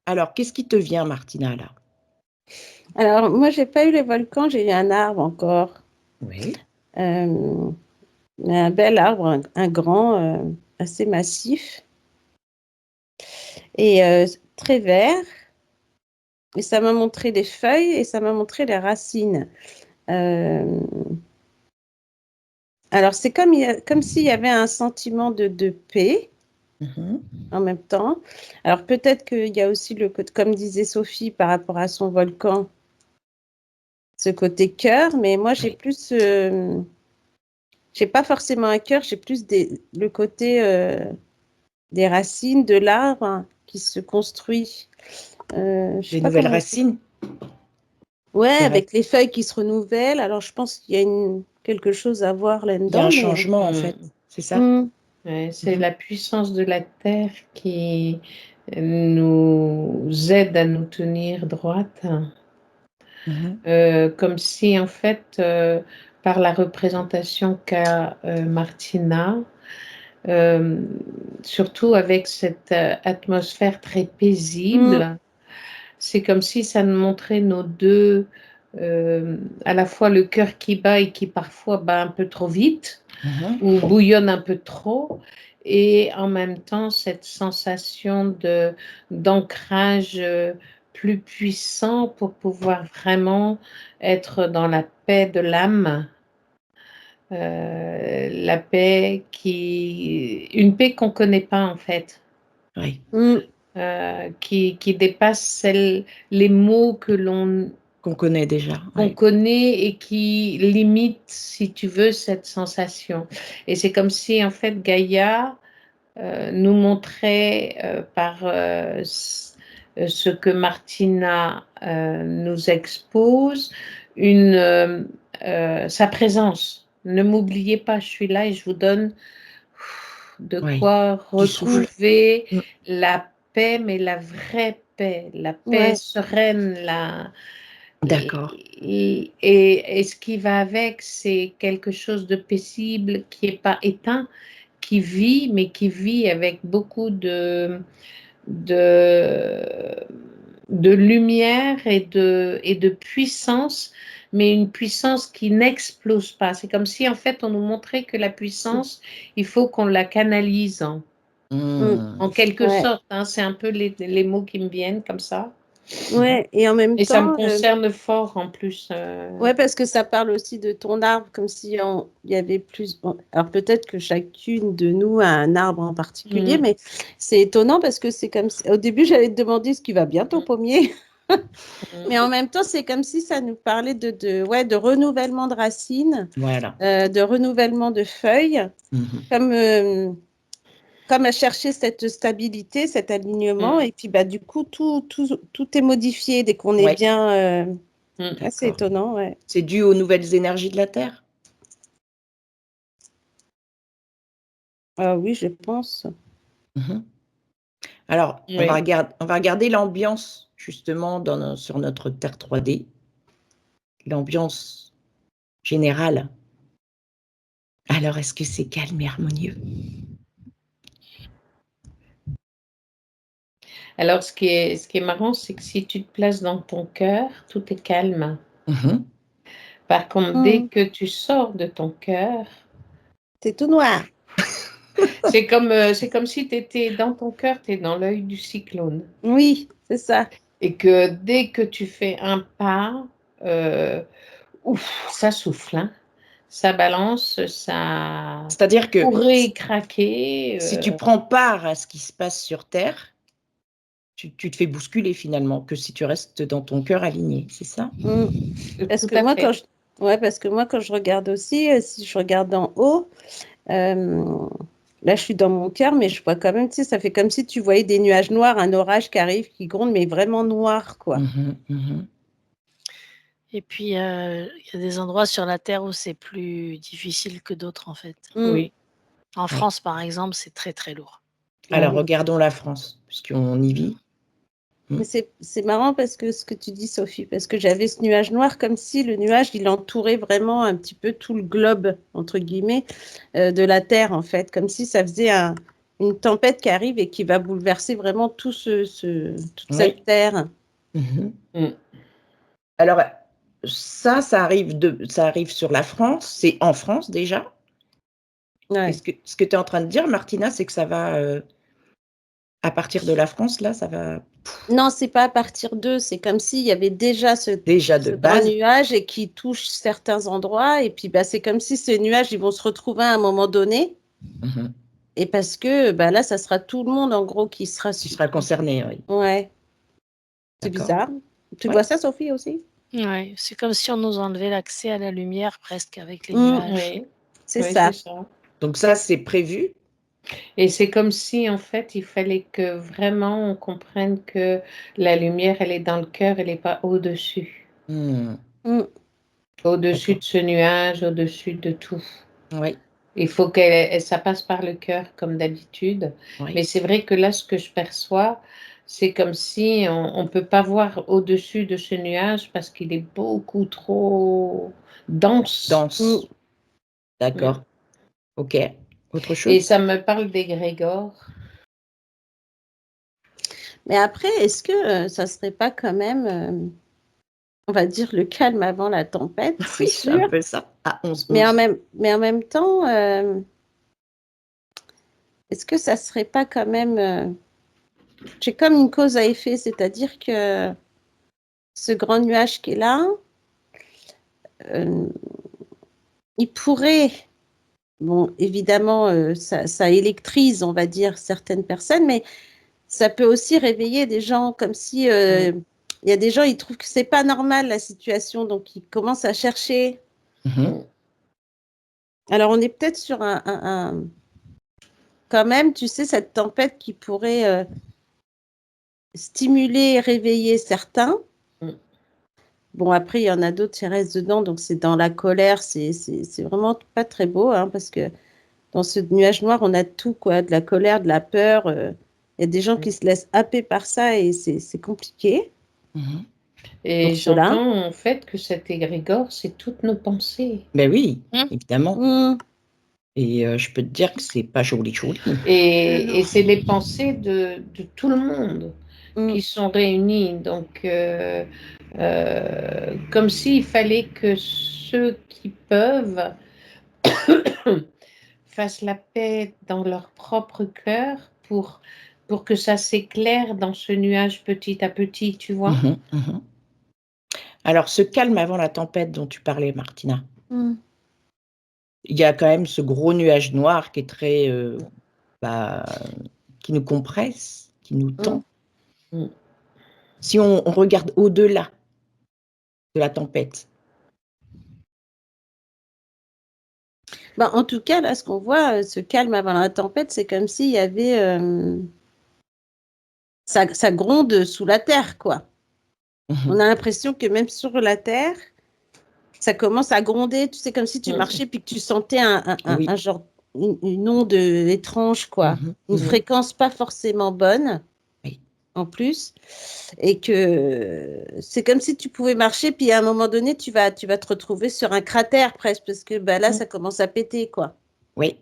Alors, qu'est-ce qui te vient, Martina, là? Alors, moi, j'ai pas eu les volcans, j'ai eu un arbre encore. Oui. Euh, un bel arbre, un grand, assez massif et très vert. Et ça m'a montré les feuilles et ça m'a montré les racines. Euh, alors, c'est comme, comme s'il y avait un sentiment de paix Mhm. en même temps. Alors, peut-être qu'il y a aussi le côté, comme disait Sophie, par rapport à son volcan, ce côté cœur, mais moi, j'ai Oui. plus, j'ai pas forcément un cœur, j'ai plus le côté des racines de l'arbre qui se construit. Je sais Des pas nouvelles comment. racines? Ouais, Des ra- avec les feuilles qui se renouvellent. Alors, je pense qu'il y a quelque chose à voir Il y a là-dedans, un mais. changement, en fait. Mm. C'est ça? Hmm. Ouais, c'est Mhm. la puissance de la Terre qui nous aide à nous tenir droite. Mhm. Comme si, en fait, par la représentation qu'a Martina, euh, surtout avec cette atmosphère très Hmm. paisible, c'est comme si ça nous montrait nos deux, à la fois le cœur qui bat et qui parfois bat un peu trop vite Mhm. ou bouillonne un peu trop, et en même temps cette sensation d'ancrage plus puissant pour pouvoir vraiment être dans la paix de l'âme, une paix qu'on ne connaît pas en fait, Oui. Hmm. qui dépasse les mots Qu'on connaît déjà. qu'on Oui. connaît et qui limite, si tu veux, cette sensation. Et c'est comme si en fait Gaïa nous montrait par ce que Martina nous expose, sa présence. Ne m'oubliez pas, je suis là et je vous donne de Oui. quoi Du souffle. retrouver Mm. la paix, mais la vraie paix, la paix Ouais. sereine, D'accord. et ce qui va avec, c'est quelque chose de paisible qui n'est pas éteint, qui vit, mais qui vit avec beaucoup de, de lumière et de puissance, mais une puissance qui n'explose pas. C'est comme si, en fait, on nous montrait que la puissance, il faut qu'on la canalise Hmm. en quelque Ouais. sorte. Hein. C'est un peu les mots qui me viennent comme ça. Mhm. Ouais. Et en même Et ça me temps, concerne fort en plus. ouais, parce que ça parle aussi de ton arbre, comme si il y avait plus. Bon, alors peut-être que chacune de nous a un arbre en particulier, Mm, mais c'est étonnant parce que c'est comme si. Au début, j'allais te demander ce qui va bien ton mm, pommier, mm, mais en même temps, c'est comme si ça nous parlait ouais, de renouvellement de racines, Voilà. de renouvellement de feuilles, Mhm. comme, comme à chercher cette stabilité, cet alignement, mm, et puis bah, du coup, tout est modifié dès qu'on est Ouais. bien. mm. Ah, c'est D'accord. étonnant, ouais. C'est dû aux nouvelles énergies de la Terre? Ah oui, je pense. Mhm. Alors, Oui. on va regarder l'ambiance, justement, sur notre Terre 3D, l'ambiance générale. Alors, est-ce que c'est calme et harmonieux? Alors, ce qui est marrant, c'est que si tu te places dans ton cœur, tout est calme. Mhm. Par contre, dès Hmm. que tu sors de ton cœur, C'est tout noir. c'est comme si tu étais dans ton cœur, tu es dans l'œil du cyclone. Oui, c'est ça. Et que dès que tu fais un pas, euh, ouf, ça souffle, hein. Ça balance, ça C'est-à-dire que pourrait craquer. si tu prends part à ce qui se passe sur Terre, tu te fais bousculer finalement, que si tu restes dans ton cœur aligné, c'est ça? Hmm. Parce Tout que à moi, fait. ouais, parce que moi, quand je regarde aussi, si je regarde d'en haut, euh, là, je suis dans mon cœur, mais je vois quand même, tu sais, ça fait comme si tu voyais des nuages noirs, un orage qui arrive, qui gronde, mais vraiment noir, quoi. Mhm, mhm. Et puis, il y a des endroits sur la Terre où c'est plus difficile que d'autres, en fait. Hmm. Oui. En Oui. France, par exemple, c'est très, très lourd. Ah Alors, oui. regardons la France, puisqu'on y vit. Mais c'est marrant parce que ce que tu dis, Sophie, parce que j'avais ce nuage noir comme si le nuage, il entourait vraiment un petit peu tout le globe, entre guillemets, de la Terre, en fait, comme si ça faisait une tempête qui arrive et qui va bouleverser vraiment toute Oui. cette terre. Mhm. Mm. Alors, ça arrive sur la France. C'est en France déjà. Et Ouais. ce que tu es en train de dire, Martina, c'est que ça va, à partir de la France, là, ça va Non, c'est pas à partir d'eux, c'est comme s'il y avait déjà déjà de ce grand base. nuage et qui touche certains endroits. Et puis, bah, c'est comme si ces nuages, ils vont se retrouver à un moment donné. Mhm. Et parce que bah, là, ça sera tout le monde, en gros, qui sera... Qui sera concerné, oui. Ouais, c'est D'accord. bizarre. Tu Ouais. vois ça, Sophie, aussi? Ouais, c'est comme si on nous enlevait l'accès à la lumière presque avec les Mm. nuages. Oui, C'est oui, ça. c'est ça. Donc ça, c'est prévu. Et c'est comme si, en fait, il fallait que vraiment on comprenne que la lumière, elle est dans le cœur, elle n'est pas au-dessus. Hmm. Mm. Au-dessus D'accord. de ce nuage, au-dessus de tout. Oui, Il faut ça passe par le cœur, comme d'habitude. oui. Mais c'est vrai que là, ce que je perçois, c'est comme si on ne peut pas voir au-dessus de ce nuage parce qu'il est beaucoup trop dense. Danse. Mm. D'accord. Ok. Autre Et chose? ça me parle d'égrégore. Mais après, est-ce que ça serait pas quand même, on va dire, le calme avant la tempête, c'est Oui, c'est un sûr. peu ça. À 11 Mais en même temps, est-ce que ça serait pas quand même... j'ai comme une cause à effet, c'est-à-dire que ce grand nuage qui est là, euh, il pourrait... Bon, évidemment, ça électrise, on va dire, certaines personnes, mais ça peut aussi réveiller des gens comme si il y a des gens, ils trouvent que c'est pas normal la situation, donc ils commencent à chercher. Mhm. Alors, on est peut-être sur quand même, tu sais, cette tempête qui pourrait stimuler et réveiller certains. Mm. Bon, après, il y en a d'autres qui restent dedans, donc c'est dans la colère, c'est vraiment pas très beau, hein, parce que dans ce nuage noir, on a tout, quoi, de la colère, de la peur. Il y a des gens qui se laissent happer par ça et c'est compliqué Mhm. Et pour cela. j'entends en fait que cet égrégore, c'est toutes nos pensées. Ben oui, Hmm. évidemment. Mmh. Et je peux te dire que c'est pas joli. Et c'est les pensées de tout le monde Mmh. qui sont réunies. Donc, comme s'il fallait que ceux qui peuvent fassent la paix dans leur propre cœur pour que ça s'éclaire dans ce nuage petit à petit, tu vois. Mhm, mhm. Alors, ce calme avant la tempête dont tu parlais, Martina, Mmh. il y a quand même ce gros nuage noir qui est très, qui nous compresse, qui nous tend. Mm. Si on regarde au-delà de la tempête. Bah, en tout cas, là, ce qu'on voit, ce calme avant la tempête, c'est comme s'il y avait... ça gronde sous la terre, quoi. On Mhm. a l'impression que même sur la terre, ça commence à gronder. Tu sais, comme si tu Mm. marchais puis que tu sentais Oui. un genre, une onde étrange, quoi. Mhm, Une Mhm. fréquence pas forcément bonne, Oui. en plus. Et que c'est comme si tu pouvais marcher, puis à un moment donné, tu vas te retrouver sur un cratère presque, parce que bah, là, Mm. ça commence à péter, quoi. Oui.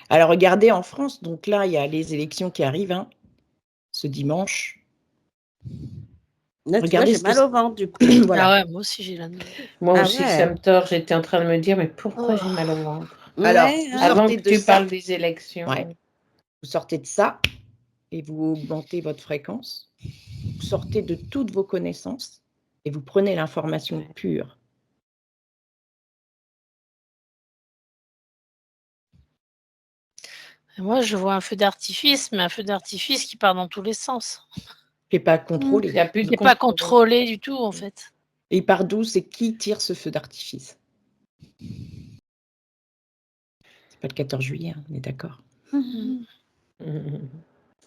Alors regardez en France, donc là, il y a les élections qui arrivent, hein, ce dimanche. Là, tu vois, Regardez j'ai ce que mal au ventre, du coup. voilà. Ah ouais, moi aussi j'ai la nausée. Moi Ah aussi, ouais. ça me tord. J'étais en train de me dire, mais pourquoi Oh. j'ai mal au ventre? Alors, Ouais, vous hein. Avant sortez que de tu ça. parles des élections. Ouais. Vous sortez de ça et vous augmentez votre fréquence. Vous sortez de toutes vos connaissances et vous prenez l'information Ouais. pure. Et moi, je vois un feu d'artifice, mais un feu d'artifice qui part dans tous les sens. Qui est pas Il contrôlé. n'y a plus Il de n'est pas contrôle. contrôlé du tout, en fait. Et par d'où c'est qui tire ce feu d'artifice? C'est pas le 14 juillet, hein, on est d'accord. Mhm. Mhm.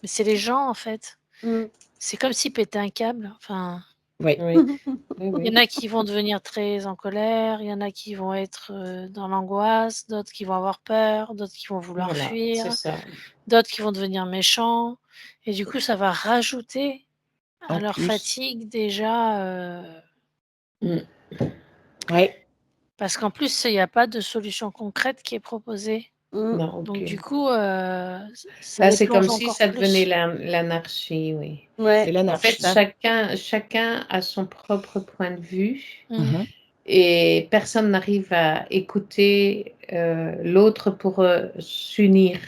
Mais c'est les gens, en fait. Mhm. C'est comme s'ils pétaient un câble. Enfin, Oui. Oui, oui, il oui. y en a qui vont devenir très en colère, il y en a qui vont être dans l'angoisse, d'autres qui vont avoir peur, d'autres qui vont vouloir Voilà, fuir, c'est ça. d'autres qui vont devenir méchants. Et du coup, ça va rajouter à En leur plus. fatigue déjà. Ouais. Parce qu'en plus, il n'y a pas de solution concrète qui est proposée. Non, Donc ok. du coup, ça Là, les c'est comme plonge si encore ça devenait plus. l'anarchie, oui. C'est Ouais, En fait, l'anarchie. ça. chacun a son propre point de vue Mmh. Mhm. et personne n'arrive à écouter l'autre pour s'unir.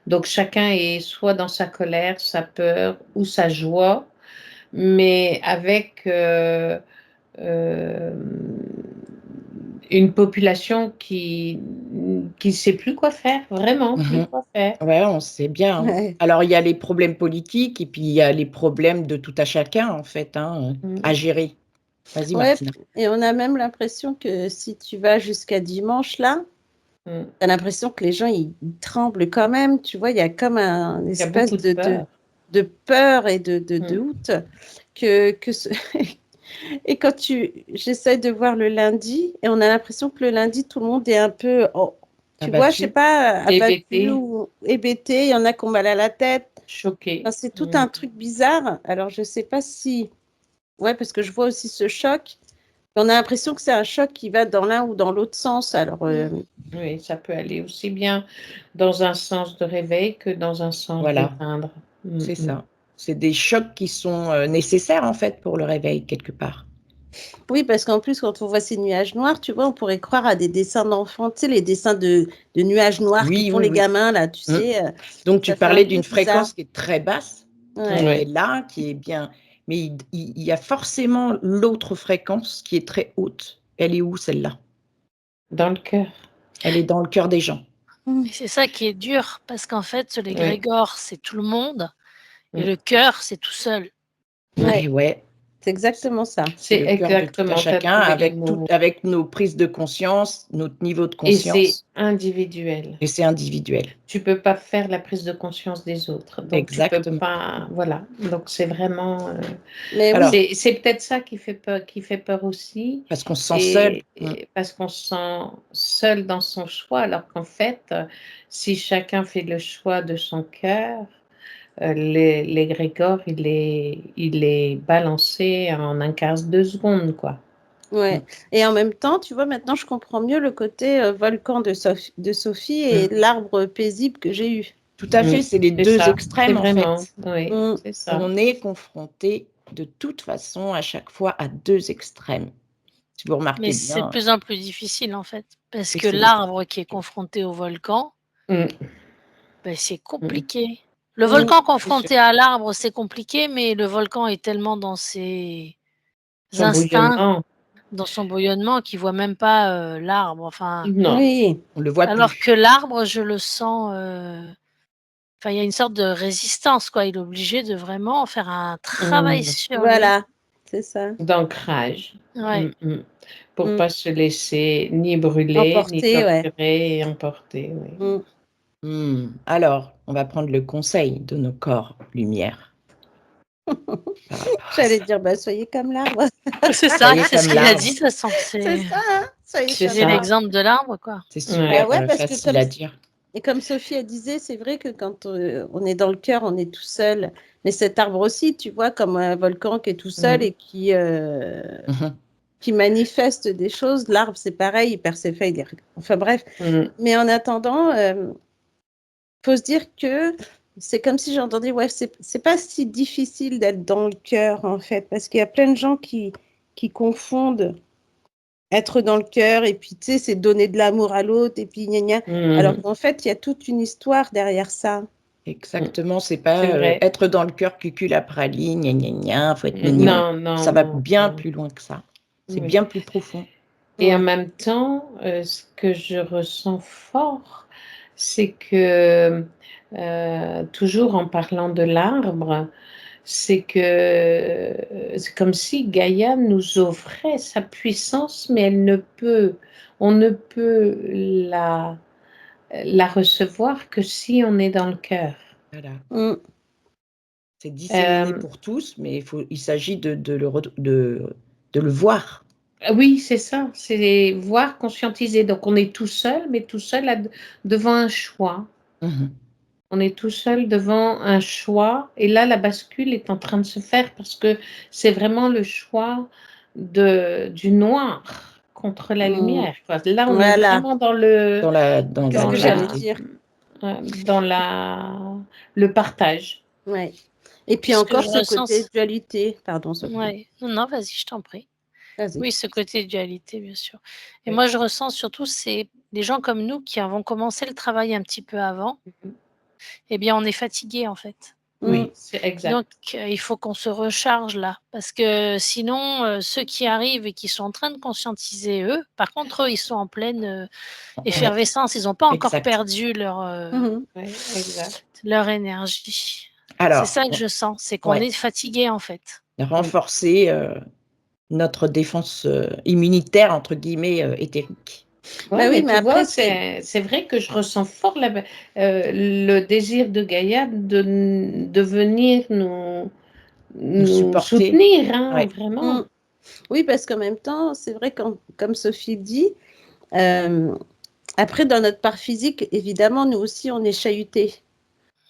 Donc, chacun est soit dans sa colère, sa peur ou sa joie, mais avec une population qui sait plus quoi faire, vraiment plus Mhm. quoi faire. Ouais, on sait bien. Ouais. Alors, il y a les problèmes politiques et puis il y a les problèmes de tout à chacun, en fait, à gérer. Vas-y, Ouais, Martina. et on a même l'impression que si tu vas jusqu'à dimanche, là, Mm. tu as l'impression que les gens, ils tremblent quand même. Tu vois, il y a comme un Il y a espèce beaucoup de peur. de peur et de Mm. doute que et quand j'essaie de voir le lundi, et on a l'impression que le lundi, tout le monde est un peu, tu vois, je sais Abattu. pas, abattu Hébété, ou hébété. Il y en a qui ont mal à la tête. choqué. Enfin, c'est tout un truc bizarre. Alors, je sais pas si, ouais, parce que je vois aussi ce choc. On a l'impression que c'est un choc qui va dans l'un ou dans l'autre sens. Alors, Oui, ça peut aller aussi bien dans un sens de réveil que dans un sens Voilà, d'éteindre. c'est ça. C'est des chocs qui sont nécessaires, en fait, pour le réveil, quelque part. oui, parce qu'en plus, quand on voit ces nuages noirs, tu vois, on pourrait croire à des dessins d'enfants, tu sais, les dessins de nuages noirs qui Oui, font oui, les oui. gamins, là, tu Mm. sais, Donc, tu ça fait un parlais peu d'une bizarre. fréquence qui est très basse, qui Ouais. est là, qui est bien. Mais il y a forcément l'autre fréquence qui est très haute. Elle est où, celle-là? Dans le cœur. Elle est dans le cœur des gens. Et c'est ça qui est dur parce qu'en fait, Oui. l'égrégore, c'est tout le monde et Mm. le cœur, c'est tout seul. Ouais, Et ouais, c'est exactement ça. c'est C'est le cœur de tout à exactement, tu as chacun, trouvé le avec mot. avec nos prises de conscience, notre niveau de Et c'est conscience, individuel. et c'est individuel. Tu peux pas faire la prise de conscience des autres. Donc, tu peux Exactement. pas. Voilà. Donc, c'est vraiment. Mais Alors, oui, C'est peut-être ça qui fait peur aussi. parce qu'on se sent seul. Et parce qu'on se sent seul dans son choix, alors qu'en fait, si chacun fait le choix de son cœur, l'égrégore, il est balancé en un quart de seconde, quoi. ouais. Et en même temps, tu vois, maintenant, je comprends mieux le côté volcan de Sophie et Mm. l'arbre paisible que j'ai eu. Tout à fait, c'est les C'est deux ça, c'est extrêmes, en vraiment, fait. oui, Mm. c'est ça. On est confronté de toute façon à chaque fois à deux extrêmes. Si vous remarquez Mais c'est de bien, plus en plus difficile en fait, parce oui, que c'est l'arbre qui est confronté au volcan, Mm. c'est Mm. compliqué. Le Mm. volcan C'est sûr. confronté à l'arbre, c'est compliqué, mais le volcan est tellement dans ses Son instincts, bouillonnement, dans son bouillonnement, qu'il voit même pas l'arbre. Enfin, non. Oui, on le voit alors plus. que l'arbre, je le sens. Enfin, il y a une sorte de résistance, quoi. Il est obligé de vraiment faire un travail Mm. sur lui. voilà, c'est ça. D'ancrage. Ouais. Pour Mm. pas se laisser ni brûler, ni Emporté, ouais. torturer et emporter. Oui. Mm. Alors, on va prendre le conseil de nos corps lumière par rapport à J'allais ça. dire, bah, soyez comme l'arbre. C'est ça, Soyez c'est ce comme qu'il a l'arbre. dit, de toute façon. C'est ça, hein, soyez C'est comme C'est ça. l'arbre. l'exemple de l'arbre, quoi. C'est Ouais. Bah super ouais, parce que facile à dire. et comme Sophie elle disait, c'est vrai que quand on est dans le cœur, on est tout seul. Mais cet arbre aussi, tu vois, comme un volcan qui est tout seul et Mhm. qui manifeste des choses. L'arbre, c'est pareil, il perd ses feuilles. Enfin bref. Mais en attendant, faut se dire que c'est comme si j'entendais, ouais, c'est pas si difficile d'être dans le cœur, en fait, parce qu'il y a plein de gens qui confondent être dans le cœur et puis, tu sais, c'est donner de l'amour à l'autre et puis gna gna. Alors qu'en fait, il y a toute une histoire derrière ça. Exactement, c'est C'est pas vrai. être dans le cœur cucul à praline, gna gna gna, faut être mignon. Non, non, Ça va non. bien non. plus loin que ça. C'est Oui. bien plus profond. Et en Ouais. même temps, ce que je ressens fort, c'est que, toujours en parlant de l'arbre, c'est que c'est comme si Gaïa nous offrait sa puissance, mais on ne peut la recevoir que si on est dans le cœur. Voilà. Mm. C'est disséminé Euh, pour tous, mais il s'agit de le voir. oui, c'est ça, c'est voir, conscientiser. Donc on est tout seul, mais tout seul devant un choix. Mhm. On est tout seul devant un choix et là, la bascule est en train de se faire parce que c'est vraiment le choix du noir contre la lumière, quoi. Là, on est Voilà. vraiment dans le Dans Qu'est-ce dans que la j'allais dualité. dire? dans le partage. Ouais. Et puis Ce que encore je ce ressens, côté dualité. Pardon, Sophie. ouais. Non, vas-y, je t'en prie. Vas-y. Oui, ce côté dualité, bien sûr. Et Oui. moi, je ressens surtout, c'est des gens comme nous qui avons commencé le travail un petit peu avant. Eh bien, on est fatigué, en fait. Oui, c'est exact. Donc, il faut qu'on se recharge là, parce que sinon, ceux qui arrivent et qui sont en train de conscientiser, eux, par contre, eux, ils sont en pleine effervescence, ils n'ont pas encore Exact. perdu Mhm. Oui, exact. leur énergie. C'est Alors, ça que je sens, c'est qu'on ouais. est fatigué, en fait. renforcer notre défense immunitaire, entre guillemets, éthérique. Ouais, Bah oui, mais mais tu après, vois, c'est vrai que je ressens fort le désir de Gaïa de venir nous supporter. soutenir, hein, Ouais. vraiment. Oui, parce qu'en même temps, c'est vrai, comme Sophie dit, après, dans notre part physique, évidemment, nous aussi, on est chahutés.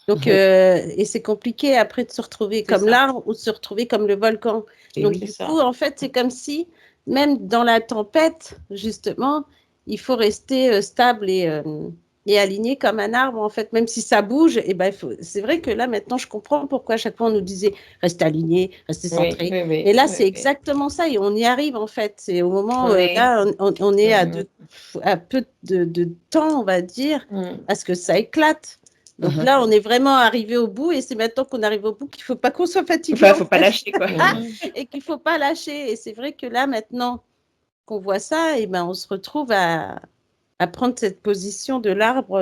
Donc, Oui. et c'est compliqué après de se retrouver comme ça. l'arbre ou de se retrouver comme le volcan. Et Donc, oui. du C'est ça. coup, en fait, c'est comme si, même dans la tempête, justement, il faut rester stable et aligné comme un arbre, en fait. Même si ça bouge, et ben, c'est vrai que là, maintenant, je comprends pourquoi à chaque fois on nous disait restez aligné, restez centré. Oui, oui, Et là, oui, c'est oui. exactement ça, et on y arrive, en fait. C'est au moment, On est- là, on est Mhm. à peu de temps, on va dire, Mhm. parce que ça éclate. Donc Mhm. là, on est vraiment arrivé au bout et c'est maintenant qu'on arrive au bout qu'il ne faut pas qu'on soit fatigué. Enfin, en faut pas fait. lâcher, quoi. Mhm. Et qu'il ne faut pas lâcher. Et c'est vrai que là, maintenant qu'on voit ça, et ben, on se retrouve à prendre cette position de l'arbre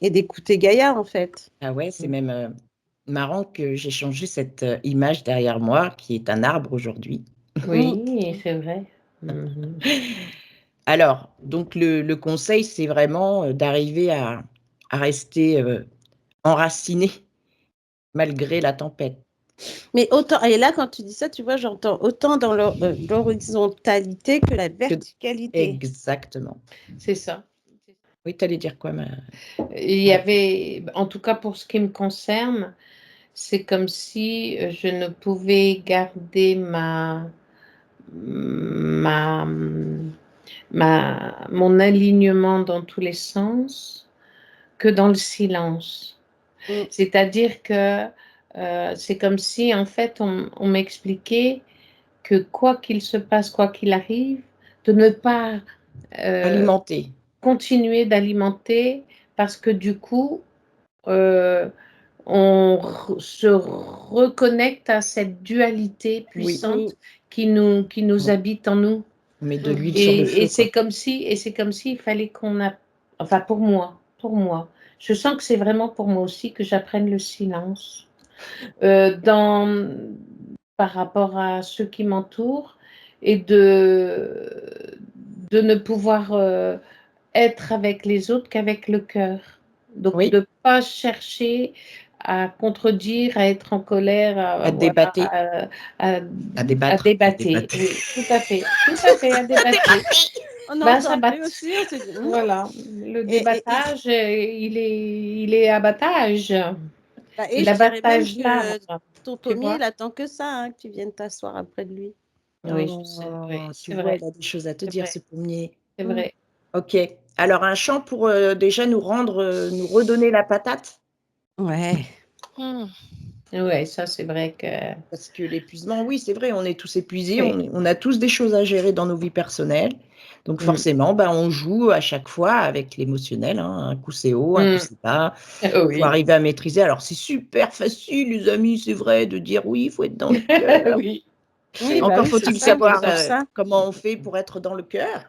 et d'écouter Gaïa, en fait. Ah ouais, c'est même marrant que j'ai changé cette image derrière moi, qui est un arbre aujourd'hui. Oui, c'est vrai. Mhm. Alors, donc le conseil, c'est vraiment d'arriver à rester enraciné malgré la tempête. Mais autant, et là, quand tu dis ça, tu vois, j'entends autant dans l'horizontalité que la verticalité. Exactement. C'est ça. Oui, tu allais dire quoi, Il y avait, en tout cas pour ce qui me concerne, c'est comme si je ne pouvais garder mon alignement dans tous les sens que dans le silence. Mm. C'est-à-dire que c'est comme si, en fait, on m'expliquait que quoi qu'il se passe, quoi qu'il arrive, de ne pas alimenter. continuer d'alimenter parce que du coup, on se reconnecte à cette dualité puissante qui nous habite en nous. On met de l'huile sur le feu. Et c'est comme si il fallait enfin pour moi, je sens que c'est vraiment pour moi aussi que j'apprenne le silence par rapport à ceux qui m'entourent et de ne pouvoir être avec les autres qu'avec le cœur. Donc Oui. de ne pas chercher à contredire, à être en colère, À débattre. à débattre. débattre. Oui, tout à fait, à débattre. On Ben, entend ça le bat. bruit aussi. Voilà, le Et- débattage, il est abattage. Bah, C'est et je dirais même l'abattage que d'arbre, ton tu pommier, vois. il attend que ça, hein, que tu viennes t'asseoir près de lui. Oui, je sais, oui, Oh, tu c'est vois, vrai, il a des choses à te c'est dire, vrai, ce pommier. c'est vrai. OK. Alors un chant pour déjà nous redonner la patate, Ouais. Oui, ça c'est vrai que parce que l'épuisement, oui, c'est vrai, on est tous épuisés, oui. on a tous des choses à gérer dans nos vies personnelles. Donc forcément, on joue à chaque fois avec l'émotionnel, hein. Un coup c'est haut, un coup c'est bas. Il faut Oui. arriver à maîtriser. Alors c'est super facile, les amis, c'est vrai, de dire oui, il faut être dans le cœur. Oui. Oui, Encore c'est faut-il ça, savoir c'est pour ça. comment on fait pour être dans le cœur.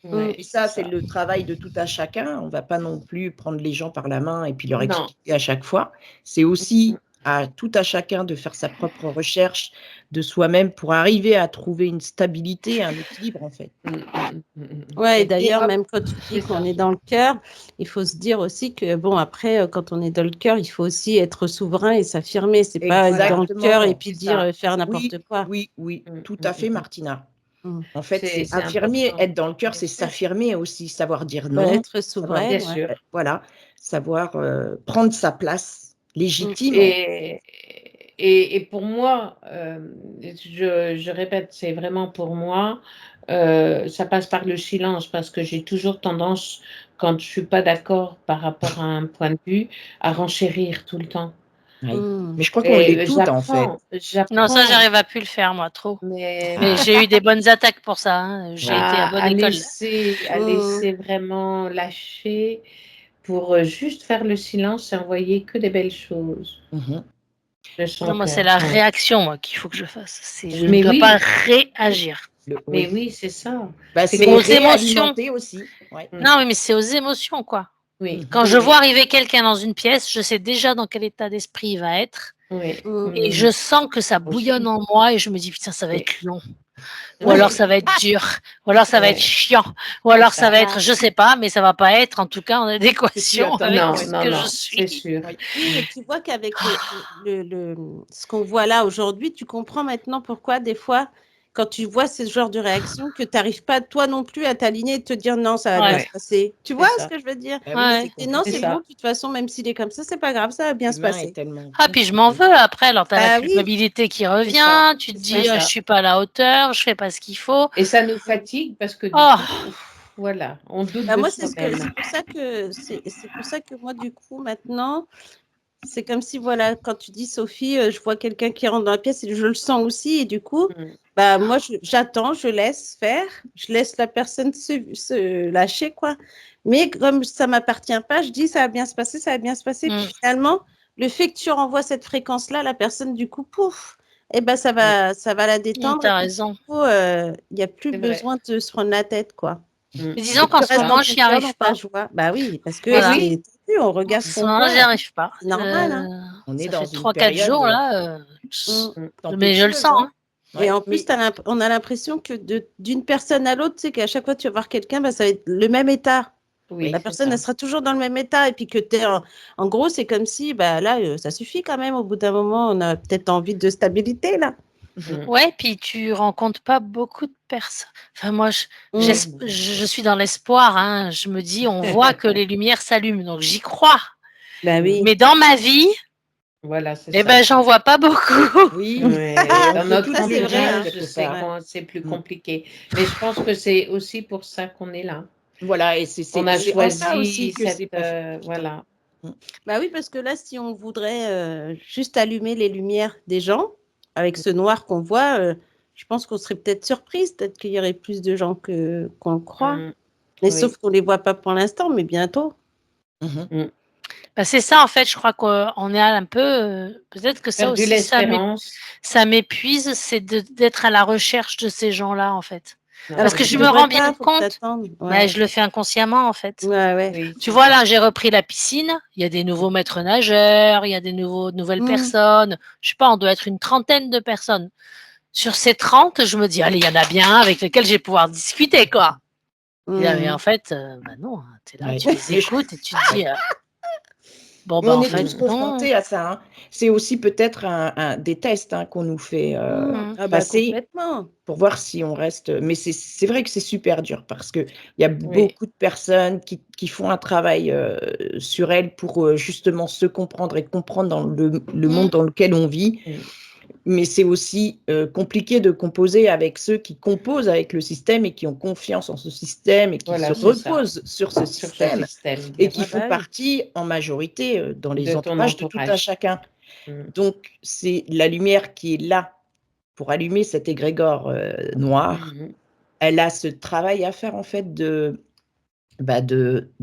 Ouais, Et ça, c'est c'est le travail de tout à chacun. On ne va pas non plus prendre les gens par la main et puis leur Non. expliquer à chaque fois. C'est aussi à tout à chacun de faire sa propre recherche de soi-même pour arriver à trouver une stabilité, un équilibre, en fait. Ouais, et Et d'ailleurs, hop, même quand tu dis c'est qu'on ça. est dans le cœur, il faut se dire aussi que, bon, après, quand on est dans le cœur, il faut aussi être souverain et s'affirmer. C'est pas être dans le cœur et exactement. puis C'est dire ça. faire Oui, n'importe quoi. oui, tout à fait, Martina. Mm. En fait, c'est C'est affirmer, important, être dans le cœur, bien c'est sûr. s'affirmer aussi, savoir dire Ouais, non, être savoir Bien souveraine, ouais. sûr. voilà, savoir prendre sa place légitime. Et Et pour moi, je répète, c'est vraiment pour moi, ça passe par le silence parce que j'ai toujours tendance, quand je suis pas d'accord par rapport à un point de vue, à renchérir tout le temps. Oui. Mmh. Mais je crois qu'on Et l'est toutes, en fait. Non, ça, j'arrive à plus le faire, moi, trop. mais Mais j'ai eu des bonnes attaques pour ça, hein. J'ai été à bonne à école. laisser vraiment lâcher pour juste faire le silence et envoyer que des belles choses Mhm. de son Non, moi, c'est cœur. la Ouais. réaction, moi, qu'il faut que je fasse. Je ne Mais dois oui, pas réagir. mais Oui. oui, c'est ça. Bah, C'est c'est Aux comme émotions. réalimenter aussi. Ouais. Non, oui, mais c'est aux émotions, quoi. oui, Quand oui, je oui, vois arriver quelqu'un dans une pièce, je sais déjà dans quel état d'esprit il va être. oui. Et je sens que ça bouillonne en moi et je me dis, putain, ça va être long. Ou alors ça va être dur. Ou alors ça va être chiant. Ou alors ça va être, je sais pas, mais ça va pas être, en tout cas, en adéquation avec Non, ce non, que non, je c'est suis. sûr. Oui. Oui, mais tu vois qu'avec ce qu'on voit là aujourd'hui, tu comprends maintenant pourquoi des fois, quand tu vois ce genre de réaction, que tu n'arrives pas toi non plus à t'aligner et te dire non, ça va bien Ouais. se passer. Tu vois ce que je veux dire? Bah oui, Ouais. c'est Et non, compliqué. c'est ça. bon, de toute façon, même s'il est comme ça, c'est pas grave, ça va bien se L'humain est passer. tellement Ah, puis je m'en veux après. Alors, tu as la Ah oui, culpabilité qui ça, revient. Tu te c'est dis, ça. je suis pas à la hauteur, je fais pas ce qu'il faut. Et ça nous fatigue parce que du Oh, coup, voilà, on doute Bah, de moi, c'est soi-même. pour ça que moi, du coup, maintenant, c'est comme si, voilà, quand tu dis Sophie, je vois quelqu'un qui rentre dans la pièce et je le sens aussi. Et du coup, Mm. bah, moi, j'attends, je laisse faire, je laisse la personne se lâcher, quoi. Mais comme ça ne m'appartient pas, je dis ça va bien se passer, ça va bien se passer. Puis finalement, le fait que tu renvoies cette fréquence-là, la personne, du coup, pouf, et ben, ça va la détendre. tu as Et puis, raison. du coup, il n'y a plus C'est vrai. besoin de se prendre la tête, quoi. Mm. Mais disons Et qu'en tu ce restes dans moment, ton j'y cœur, dans arrive ta pas. joie. Bah oui, parce que Voilà. oui. on En regarde ce son moment, j'y cœur. arrive pas. C'est normal, hein. On est Ça dans fait une 3-4 période jours, là. Mais je le tempétueuse, sens. hein. Hein. Et Ouais. en plus, Mais on a l'impression que d'une personne à l'autre, tu sais qu'à chaque fois que tu vas voir quelqu'un, bah, ça va être le même état. Oui, La c'est personne, ça. elle sera toujours dans le même état. Et puis que en gros, c'est comme si, bah, là, ça suffit quand même. Au bout d'un moment, on a peut-être envie de stabilité, là. Mm. Ouais, puis tu rencontres pas beaucoup de personnes. Enfin, moi, je suis dans l'espoir. Hein. Je me dis, on voit que les lumières s'allument, donc j'y crois. Bah oui. Mais dans ma vie, Voilà, c'est eh ça. ben, j'en vois pas beaucoup. oui, Ouais, on dans peut notre tous Ça, le c'est vrai, dire hein. entourage, quelque c'est part. plus Mm. compliqué. Mais je pense que c'est aussi pour ça qu'on est là. Voilà, et On a c'est en ça aussi choisi que c'est cette, pas facile. voilà. Bah oui, parce que là, si on voudrait juste allumer les lumières des gens, avec ce noir qu'on voit, je pense qu'on serait peut-être surprise. Peut-être qu'il y aurait plus de gens qu'on le croit. Mm. Mais Oui. sauf qu'on ne les voit pas pour l'instant, mais bientôt. Mhm. Mm. Ben, c'est ça, en fait, je crois qu'on est un peu. Peut-être que ça Perdu aussi, l'espérance. ça m'épuise, c'est d'être à la recherche de ces gens-là, en fait. Non, Parce Alors que que c'est je tu me vrai. rends devrais bien pas, faut que tu compte, attendes. ben, je le fais inconsciemment, en fait. Ouais. Oui, Tu c'est vois, ça. là, j'ai repris la piscine. Il y a des nouveaux maîtres nageurs, il y a des nouvelles personnes. Je sais pas, on doit être une trentaine de personnes. Sur ces 30, je me dis, allez, il y en a bien avec lesquels je vais pouvoir discuter, quoi. Et là, mais en fait, ben non, tu es là, Ouais. tu les Mais écoutes et tu te dis, bon, mais ben on en est fait, tous non. confrontés à ça, hein. C'est aussi peut-être des tests, hein, qu'on nous fait Ah bah passer complètement. pour voir si on reste. Mais c'est vrai que c'est super dur parce qu'il y a Oui. beaucoup de personnes qui font un travail sur elles pour justement se comprendre et comprendre dans le monde dans lequel on vit. Mm. Mais c'est aussi compliqué de composer avec ceux qui composent avec le système et qui ont confiance en ce système et qui Voilà, se c'est ça. reposent sur ce Sur ce système système, et bien qui Ah sûr. font bah oui. partie en majorité dans les De ton entourages de tout un entourage. chacun. Mm. Donc, c'est la lumière qui est là pour allumer cet égrégore noir. Mhm. Elle a ce travail à faire en fait de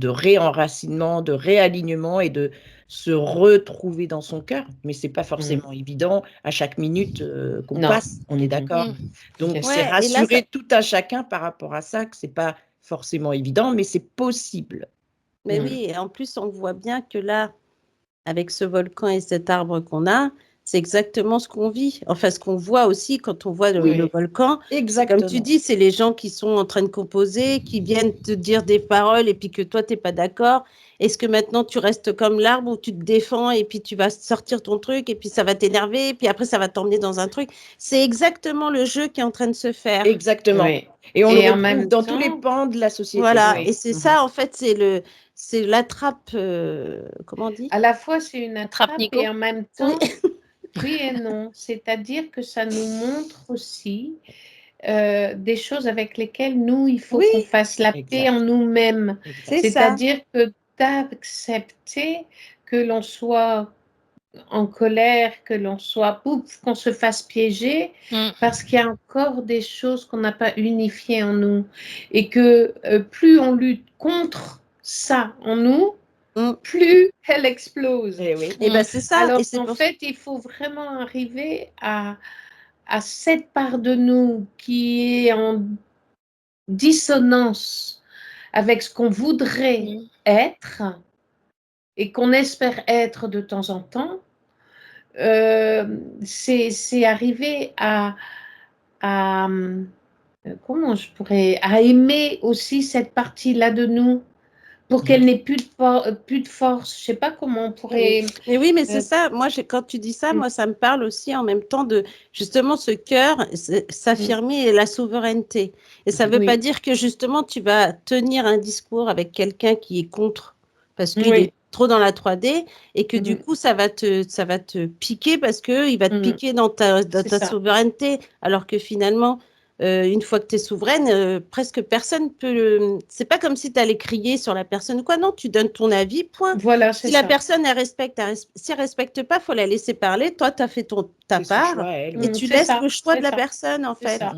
réenracinement, de réalignement et de se retrouver dans son cœur. Mais c'est pas forcément évident à chaque minute qu'on Non. passe, on est Mhm. d'accord? Donc Bien c'est sûr. Ouais, et là, ça, rassurer tout un chacun par rapport à ça, que c'est pas forcément évident, mais c'est possible. mais Mm. oui, et en plus, on voit bien que là, avec ce volcan et cet arbre qu'on a, c'est exactement ce qu'on vit. Enfin, ce qu'on voit aussi quand on voit le Oui. volcan. C'est comme Exactement. tu dis, c'est les gens qui sont en train de composer, qui viennent te dire des paroles et puis que toi, tu n'es pas d'accord. Est-ce que maintenant, tu restes comme l'arbre où tu te défends et puis tu vas sortir ton truc et puis ça va t'énerver et puis après, ça va t'emmener dans un truc. C'est exactement le jeu qui est en train de se faire. Exactement. Oui. Et on le Et en retrouve même dans tous les temps, pans de la société. Voilà, Oui. et c'est Mhm. ça, en fait, c'est l'attrape, comment on dit? à la fois c'est une Attrape attrape Nico. et en même Oui. temps, Oui et non. C'est-à-dire que ça nous montre aussi des choses avec lesquelles nous, il faut Oui, qu'on fasse la paix exact. en nous-mêmes. Exact. c'est ça. C'est-à-dire que d'accepter que l'on soit en colère, que l'on soit pouf, qu'on se fasse piéger, parce qu'il y a encore des choses qu'on n'a pas unifiées en nous. Et que plus on lutte contre ça en nous, Mm. plus elle explose. Eh oui. Et ben c'est ça. Alors Et c'est en pour fait, il faut vraiment arriver à cette part de nous qui est en dissonance avec ce qu'on voudrait être et qu'on espère être de temps en temps. C'est arriver à comment je pourrais, à aimer aussi cette partie-là de nous pour qu'elle n'ait plus de force. Je sais pas comment on pourrait. Mais oui, mais c'est ça. Moi, quand tu dis ça, moi, ça me parle aussi en même temps de justement ce cœur, s'affirmer et la souveraineté. Et ça ne veut Oui. pas dire que justement tu vas tenir un discours avec quelqu'un qui est contre, parce qu'il Oui. est trop dans la 3D et que du coup, ça va te piquer parce qu'il va te piquer dans ta souveraineté. Alors que finalement, une fois que tu es souveraine, presque personne peut. C'est pas comme si tu allais crier sur la personne ou quoi. Non, tu donnes ton avis, point. Voilà, c'est Si ça. la personne, elle respecte, si elle respecte pas, faut la laisser parler. Toi, tu as fait ta C'est son part choix, elle. et tu C'est laisses ça, le choix de c'est la ça, personne, en c'est fait. ça.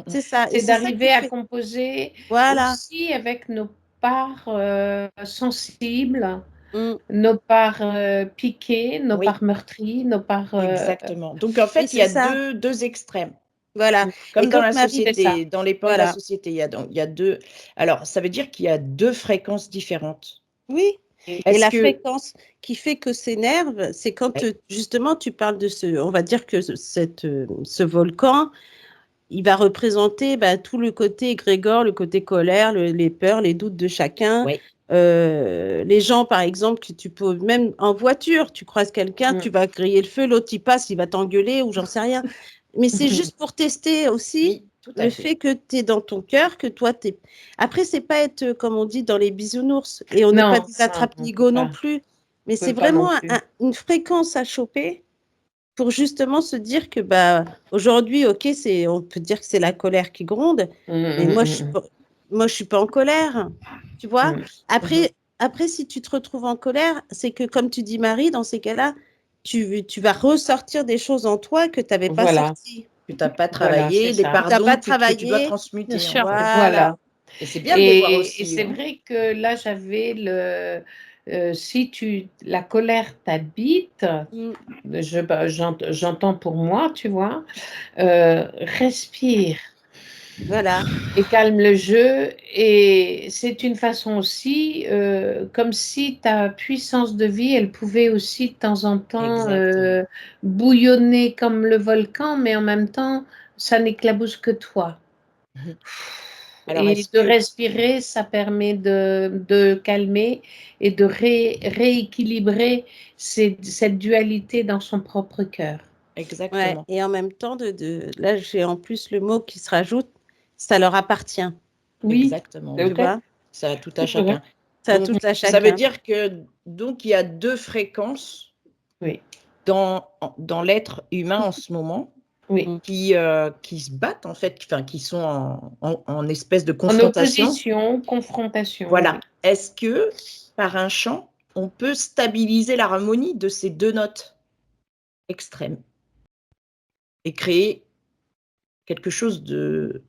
C'est ça. Et C'est c'est ça qui d'arriver à fait. composer Voilà. aussi avec nos parts sensibles, Mm. nos parts piquées, nos Oui. parts meurtries, nos parts. Exactement. Donc, en fait, Oui, il y a c'est ça. deux extrêmes. Voilà. Comme Et dans quand la Marie, C'est ça. société, dans les pans de la Voilà. société, il y a deux. Alors, ça veut dire qu'il y a deux fréquences différentes. Oui. Et Est-ce la que fréquence qui fait que s'énerve, c'est quand Ouais. justement tu parles de on va dire que ce volcan, il va représenter tout le côté égrégore, le côté colère, les peurs, les doutes de chacun. Ouais. Les gens, par exemple, que tu peux, même en voiture, tu croises quelqu'un, tu vas griller le feu, l'autre il passe, il va t'engueuler ou j'en sais rien. Mais c'est juste pour tester aussi Oui, tout à le fait. fait que tu es dans ton cœur, que toi, tu es. Après, c'est pas être, comme on dit, dans les bisounours. Et on n'est pas des attrape-nigo non plus. Mais c'est vraiment une fréquence à choper pour justement se dire que aujourd'hui, ok, on peut dire que c'est la colère qui gronde, mais moi je suis pas en colère, tu vois. Après, si tu te retrouves en colère, c'est que comme tu dis Marie, dans ces cas-là, tu vas ressortir des choses en toi que tu n'avais pas sorties. Que tu n'as pas travaillé, des Tu n'as pardons pas que tu dois travaillé. transmuter. Bien sûr. En fait. Voilà. Et c'est bien de les voir aussi. Et c'est vrai que là, j'avais si la colère t'habite, j'entends pour moi, tu vois, respire. Voilà. Et calme le jeu. Et c'est une façon aussi, comme si ta puissance de vie, elle pouvait aussi de temps en temps bouillonner comme le volcan, mais en même temps, ça n'éclabousse que toi. Alors, Et de respirer, ça permet de calmer et de rééquilibrer cette dualité dans son propre cœur. Exactement. Ouais. Et en même temps, là, j'ai en plus le mot qui se rajoute, ça leur appartient. Oui, exactement. Tu vois, Ça a tout à chacun. ça Donc, tout à chacun. ça veut dire que donc il y a deux fréquences dans l'être humain en ce moment qui se battent en fait, qui sont en espèce de confrontation. En opposition, confrontation. Voilà. Oui. Est-ce que par un chant, on peut stabiliser l'harmonie de ces deux notes extrêmes et créer quelque chose de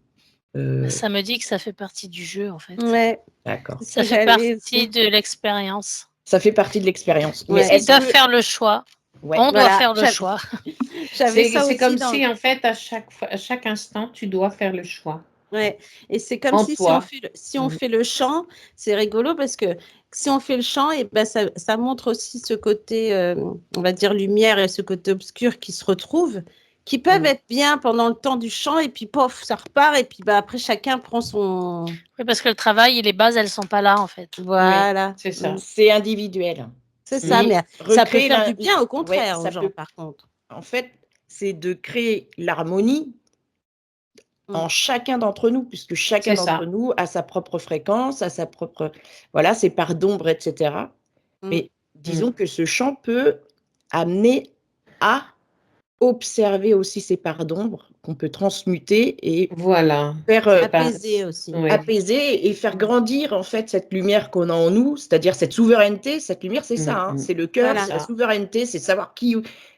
Ça me dit que ça fait partie du jeu, en fait. Ouais. D'accord. Ça fait partie de l'expérience. Ça fait partie de l'expérience. Ouais. Ils doivent faire le choix. Ouais. On doit faire le choix. C'est comme si, en fait, à chaque instant, tu dois faire le choix. Ouais. Et c'est comme si on fait le chant, c'est rigolo parce que si on fait le chant, et ça montre aussi ce côté, on va dire, lumière et ce côté obscur qui se retrouvent, qui peuvent être bien pendant le temps du chant, et puis pof, ça repart, et puis après, chacun prend son. Oui, parce que le travail et les bases, elles sont pas là, en fait. Voilà. Oui, c'est ça. C'est individuel. C'est ça, mais ça peut faire du bien, au contraire, ça aux gens, par contre. En fait, c'est de créer l'harmonie en chacun d'entre nous, puisque chacun d'entre nous a sa propre fréquence, a sa propre, voilà, ses parts d'ombre, etc. Mais disons que ce chant peut amener à observer aussi ces parts d'ombre qu'on peut transmuter et Voilà. faire apaiser aussi. Oui. Apaiser et faire grandir en fait cette lumière qu'on a en nous, c'est-à-dire cette souveraineté. Cette lumière, c'est ça, hein, c'est le cœur, c'est la souveraineté, c'est savoir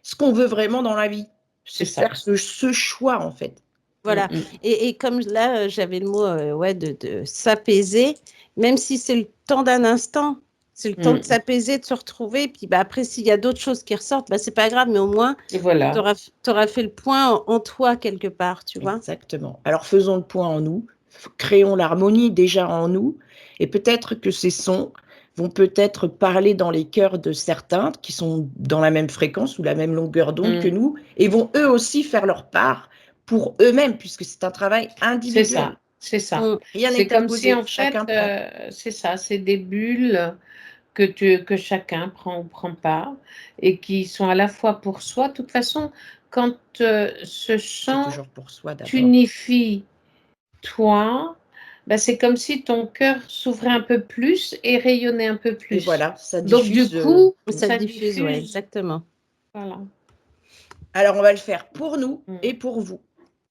ce qu'on veut vraiment dans la vie. C'est faire ce choix en fait. Voilà. Et comme là, j'avais le mot de s'apaiser, même si c'est le temps d'un instant, c'est le temps de s'apaiser, de se retrouver. Puis après, s'il y a d'autres choses qui ressortent, c'est pas grave, mais au moins, tu auras fait le point en toi quelque part, tu vois. Exactement. Alors, faisons le point en nous, créons l'harmonie déjà en nous, et peut-être que ces sons vont peut-être parler dans les cœurs de certains qui sont dans la même fréquence ou la même longueur d'onde que nous, et vont eux aussi faire leur part pour eux-mêmes, puisque c'est un travail individuel. C'est ça. Rien n'est imposé, chacun prend. C'est ça, c'est des bulles que chacun prend ou prend pas, et qui sont à la fois pour soi. De toute façon, quand ce chant t'unifie, toi, c'est comme si ton cœur s'ouvrait un peu plus et rayonnait un peu plus. Et voilà, ça diffuse. Donc du coup, ça diffuse, ouais, exactement. Voilà. Alors, on va le faire pour nous et pour vous.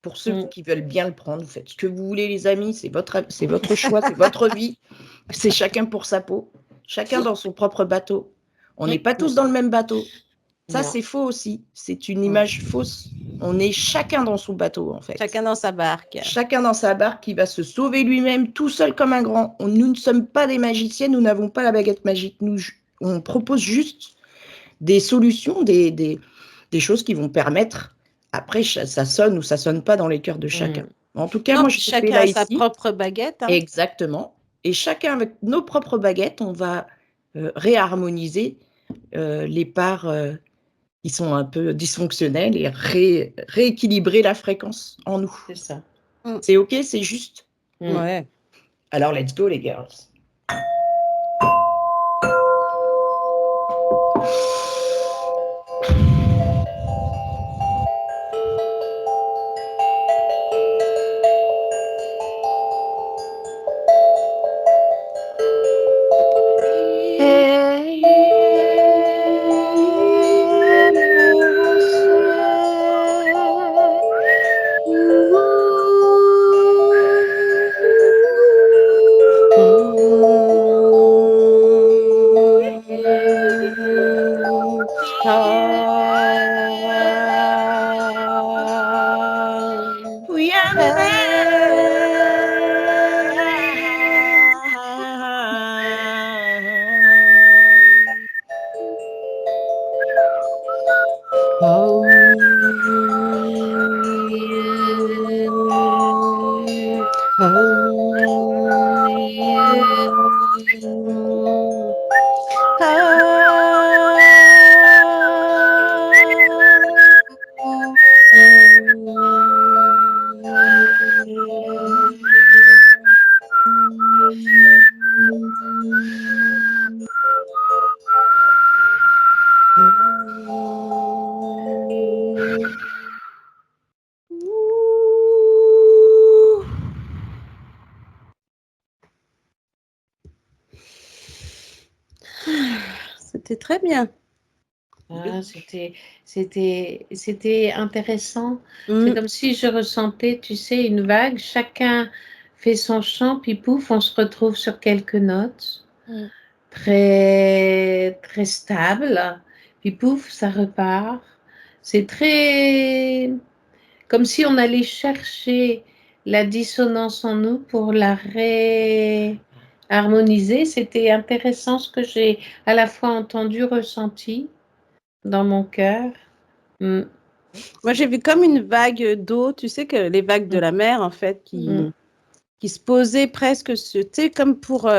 Pour ceux qui veulent bien le prendre, vous faites ce que vous voulez, les amis. C'est votre choix, c'est votre vie. C'est chacun pour sa peau. Chacun dans son propre bateau. On n'est pas tous dans le même bateau. Ça, c'est faux aussi. C'est une image fausse. On est chacun dans son bateau, en fait. Chacun dans sa barque. Chacun dans sa barque qui va se sauver lui-même, tout seul comme un grand. Nous ne sommes pas des magiciens, nous n'avons pas la baguette magique. On propose juste des solutions, des choses qui vont permettre. Après, ça sonne ou ça sonne pas dans les cœurs de chacun. En tout cas, moi, je chacun a sa propre baguette. Hein. Exactement. Et chacun avec nos propres baguettes, on va réharmoniser les parts qui sont un peu dysfonctionnelles et rééquilibrer la fréquence en nous. C'est ça. C'est OK, c'est juste. Ouais. Alors, let's go, les girls. C'était très bien. Ah, c'était intéressant. C'est comme si je ressentais, tu sais, une vague. Chacun fait son chant, puis pouf, on se retrouve sur quelques notes. Très, très stable. Puis pouf, ça repart. C'est très... Comme si on allait chercher la dissonance en nous pour la réharmoniser. C'était intéressant ce que j'ai à la fois entendu, ressenti dans mon cœur. Moi, j'ai vu comme une vague d'eau, tu sais que les vagues de la mer, en fait, qui se posaient presque, tu sais, comme pour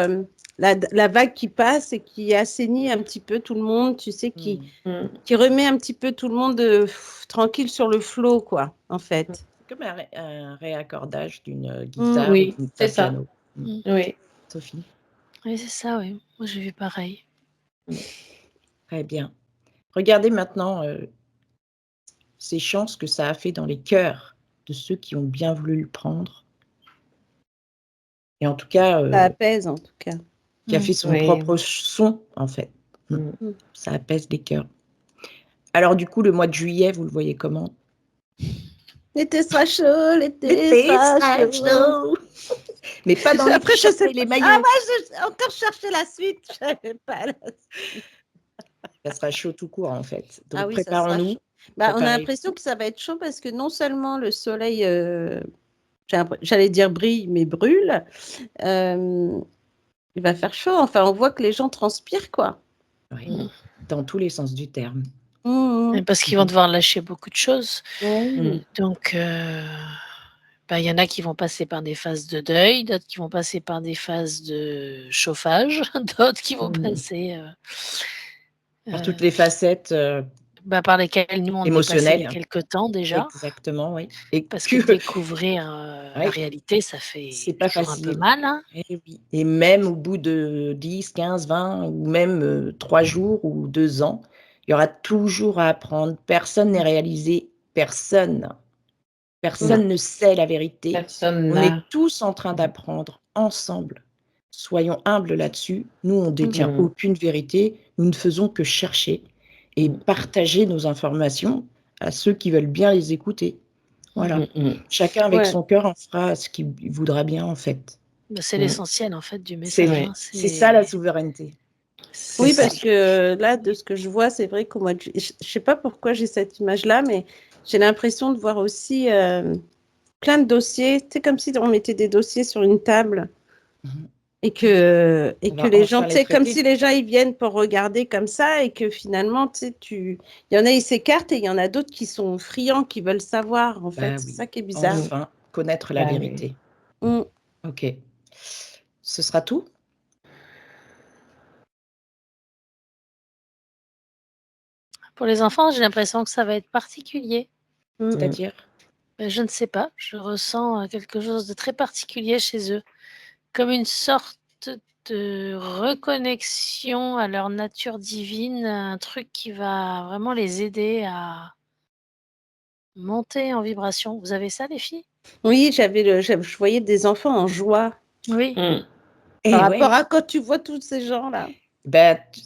la vague qui passe et qui assainit un petit peu tout le monde, tu sais, qui remet un petit peu tout le monde tranquille sur le flot, quoi, en fait. C'est comme un réaccordage d'une guitare oui, ou c'est d'un ça. piano. Oui. Sophie? Oui, c'est ça, oui. Moi, j'ai vu pareil. Très bien. Regardez maintenant ces chances que ça a fait dans les cœurs de ceux qui ont bien voulu le prendre. Et en tout cas... ça apaise, en tout cas. Qui a fait son propre son, en fait. Ça apaise les cœurs. Alors du coup, le mois de juillet, vous le voyez comment? L'été sera chaud, l'été sera chaud. Mais pas dans Après, je sais les maillots. Ah, moi, j'ai encore cherché la suite. Je savais pas la suite. Ça sera chaud tout court, en fait. Donc, Ah oui, ça sera préparons-nous. chaud. Bah, on a l'impression que ça va être chaud parce que non seulement le soleil, j'allais dire brille, mais brûle, il va faire chaud. Enfin, on voit que les gens transpirent, quoi. Oui, dans tous les sens du terme. Parce qu'ils vont devoir lâcher beaucoup de choses. Oui. Donc, il y en a qui vont passer par des phases de deuil, d'autres qui vont passer par des phases de chauffage, d'autres qui vont passer Par toutes les facettes par lesquelles nous, on est passé il y a émotionnelles. quelque temps déjà. Exactement, oui. Et Parce que découvrir la réalité, ça fait c'est pas toujours facile. un peu mal. Hein. Et même au bout de 10, 15, 20 ou même 3 jours ou 2 ans, il y aura toujours à apprendre. Personne n'est réalisé, personne. Personne ne sait la vérité. Personne On est tous en train d'apprendre ensemble. Soyons humbles là-dessus. Nous, on ne détient aucune vérité. Nous ne faisons que chercher et partager nos informations à ceux qui veulent bien les écouter. Voilà. Chacun avec son cœur en fera ce qu'il voudra bien, en fait. C'est l'essentiel, en fait, du message. C'est ça, la souveraineté. Oui, parce que là, de ce que je vois, c'est vrai qu'au mois de juillet, je ne sais pas pourquoi j'ai cette image-là, mais j'ai l'impression de voir aussi plein de dossiers. C'est comme si on mettait des dossiers sur une table et que les gens, tu sais, comme si les gens ils viennent pour regarder comme ça et que finalement, tu sais, il y en a ils s'écartent et il y en a d'autres qui sont friands, qui veulent savoir. En fait, c'est ça qui est bizarre. Enfin, connaître la vérité. Ok. Ce sera tout? Pour les enfants, j'ai l'impression que ça va être particulier. C'est-à-dire? Je ne sais pas. Je ressens quelque chose de très particulier chez eux. Comme une sorte de reconnexion à leur nature divine, un truc qui va vraiment les aider à monter en vibration. Vous avez ça, les filles? Oui, je voyais des enfants en joie. Oui. Par rapport à quand tu vois tous ces gens-là.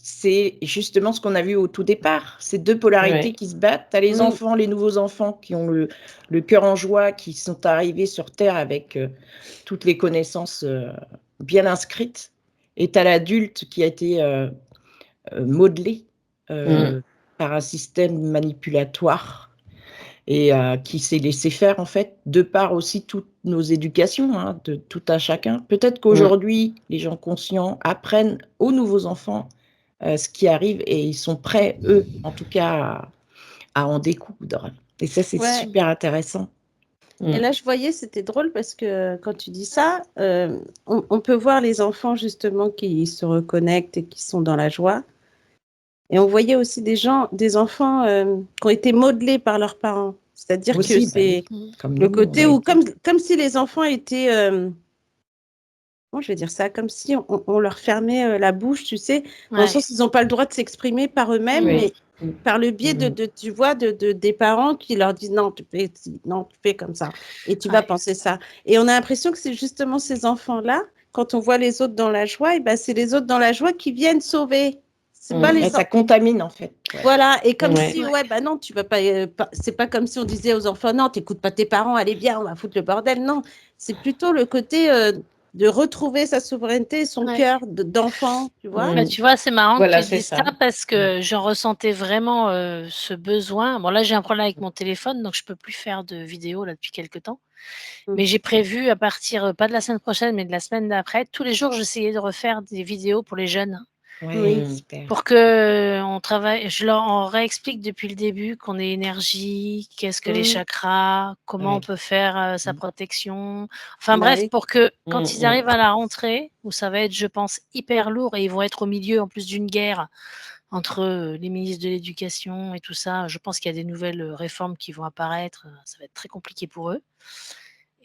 C'est justement ce qu'on a vu au tout départ, ces deux polarités qui se battent. Tu as les enfants, les nouveaux enfants qui ont le cœur en joie, qui sont arrivés sur Terre avec toutes les connaissances bien inscrites. Et tu as l'adulte qui a été modelé par un système manipulatoire et qui s'est laissé faire, en fait, de par aussi toutes nos éducations, de tout un chacun. Peut-être qu'aujourd'hui, les gens conscients apprennent aux nouveaux enfants ce qui arrive et ils sont prêts, eux, en tout cas, à en découdre. Et ça, c'est super intéressant. Et là, je voyais, c'était drôle parce que quand tu dis ça, on peut voir les enfants justement qui se reconnectent et qui sont dans la joie. Et on voyait aussi des enfants qui ont été modelés par leurs parents. C'est-à-dire que c'est le côté où, comme si les enfants étaient, comment je vais dire ça, comme si on leur fermait la bouche, tu sais, dans le sens qu'ils n'ont pas le droit de s'exprimer par eux-mêmes, mais par le biais tu vois, des parents qui leur disent non, tu fais comme ça et tu vas penser ça. Et on a l'impression que c'est justement ces enfants-là, quand on voit les autres dans la joie, et ben c'est les autres dans la joie qui viennent sauver. C'est pas les ça contamine, en fait. Voilà, et comme si, non, tu vas pas, c'est pas comme si on disait aux enfants, non, t'écoutes pas tes parents, allez bien, on va foutre le bordel. Non, c'est plutôt le côté de retrouver sa souveraineté, son cœur d'enfant, tu vois. Tu vois, c'est marrant que tu dises ça parce que j'en ressentais vraiment ce besoin. Bon, là, j'ai un problème avec mon téléphone, donc je peux plus faire de vidéo là depuis quelques temps. Mais j'ai prévu à partir, pas de la semaine prochaine, mais de la semaine d'après, tous les jours, j'essayais de refaire des vidéos pour les jeunes. Super. Pour que on travaille, on réexplique depuis le début qu'on est énergie, qu'est-ce que les chakras, comment on peut faire sa protection. Enfin bref, pour que quand ils arrivent à la rentrée, où ça va être, je pense, hyper lourd et ils vont être au milieu en plus d'une guerre entre les ministres de l'Éducation et tout ça, je pense qu'il y a des nouvelles réformes qui vont apparaître, ça va être très compliqué pour eux.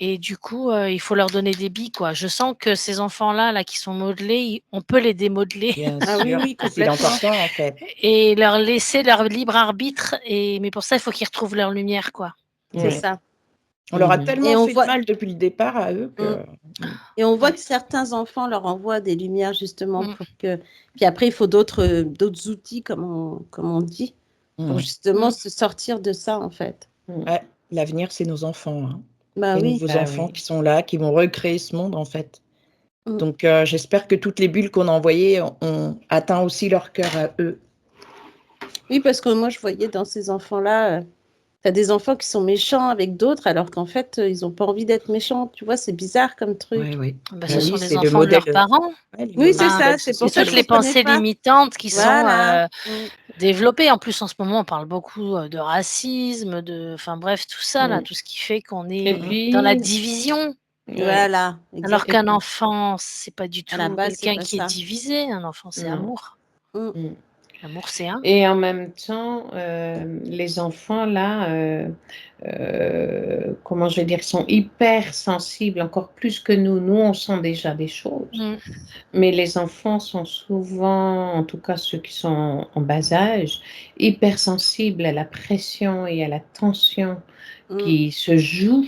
Et du coup, il faut leur donner des billes, quoi. Je sens que ces enfants-là, là, qui sont modelés, on peut les démodeler. Bien sûr, c'est important, en fait. Et leur laisser leur libre arbitre. Mais pour ça, il faut qu'ils retrouvent leur lumière, quoi. C'est ça. On leur a tellement fait de mal depuis le départ à eux que... Et on voit que certains enfants leur envoient des lumières, justement, pour que... Puis après, il faut d'autres outils, comme on dit, pour justement se sortir de ça, en fait. Ouais, l'avenir, c'est nos enfants. Hein. Bah les oui. nouveaux enfants qui sont là, qui vont recréer ce monde, en fait. Donc, j'espère que toutes les bulles qu'on a envoyées ont atteint aussi leur cœur à eux. Oui, parce que moi, je voyais dans ces enfants-là, tu as des enfants qui sont méchants avec d'autres, alors qu'en fait, ils n'ont pas envie d'être méchants. Tu vois, c'est bizarre comme truc. Oui. Bah, ce sont les c'est le enfants de modèle. leurs parents. Oui, c'est ça. C'est pour ça toutes que les je connais pensées pas. limitantes qui Voilà. sont développées. En plus, en ce moment, on parle beaucoup de racisme, enfin bref, tout ça, là, tout ce qui fait qu'on est dans la division. Voilà. Alors qu'un enfant, c'est pas du tout À la base, c'est quelqu'un pas qui ça. est divisé. Un enfant, c'est amour. L'amour, c'est un. Et en même temps, les enfants, là, comment je vais dire, sont hyper sensibles, encore plus que nous. Nous, on sent déjà des choses. Mais les enfants sont souvent, en tout cas ceux qui sont en bas âge, hyper sensibles à la pression et à la tension qui se joue.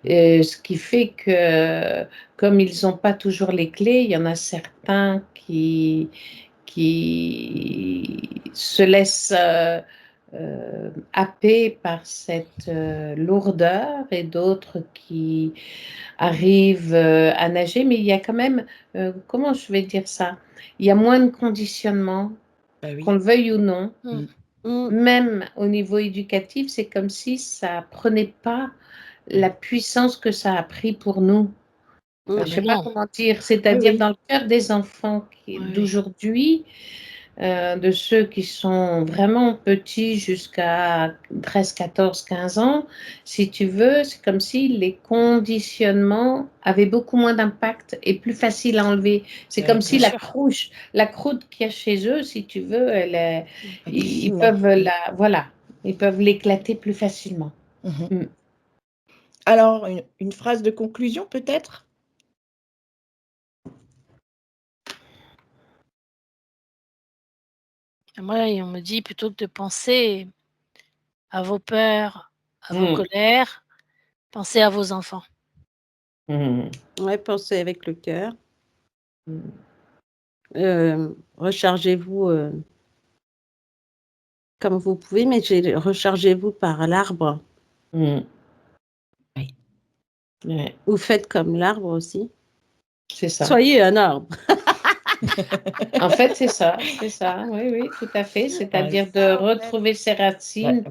Ce qui fait que, comme ils n'ont pas toujours les clés, il y en a certains qui se laissent happer par cette lourdeur et d'autres qui arrivent à nager, mais il y a quand même, comment je vais dire ça, il y a moins de conditionnement, qu'on le veuille ou non. Même au niveau éducatif, c'est comme si ça prenait pas la puissance que ça a pris pour nous. Je ne sais pas comment dire, c'est-à-dire dans le cœur des enfants d'aujourd'hui, de ceux qui sont vraiment petits jusqu'à 13, 14, 15 ans, si tu veux, c'est comme si les conditionnements avaient beaucoup moins d'impact et plus facile à enlever. C'est comme si la croûte qu'il y a chez eux, si tu veux, ils peuvent l'éclater plus facilement. Alors, une phrase de conclusion peut-être? Moi, on me dit plutôt que de penser à vos peurs, à vos colères, pensez à vos enfants. Ouais, pensez avec le cœur. Rechargez-vous comme vous pouvez, mais rechargez-vous par l'arbre. Ou faites comme l'arbre aussi. C'est ça. Soyez un arbre. En fait, c'est ça, oui, tout à fait. C'est-à-dire de retrouver ses racines,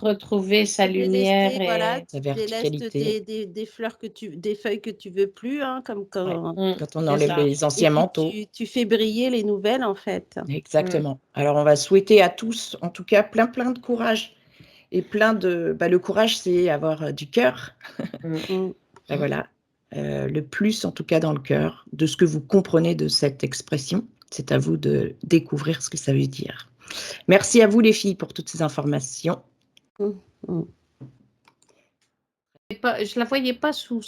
retrouver sa lumière et sa verticalité. Des fleurs des feuilles que tu veux plus, hein, comme quand on enlève les anciens manteaux. Tu fais briller les nouvelles, en fait. Exactement. Alors, on va souhaiter à tous, en tout cas, plein de courage. Et le courage, c'est avoir du cœur. Voilà. Le plus, en tout cas, dans le cœur, de ce que vous comprenez de cette expression. C'est à vous de découvrir ce que ça veut dire. Merci à vous, les filles, pour toutes ces informations. Je la voyais pas sous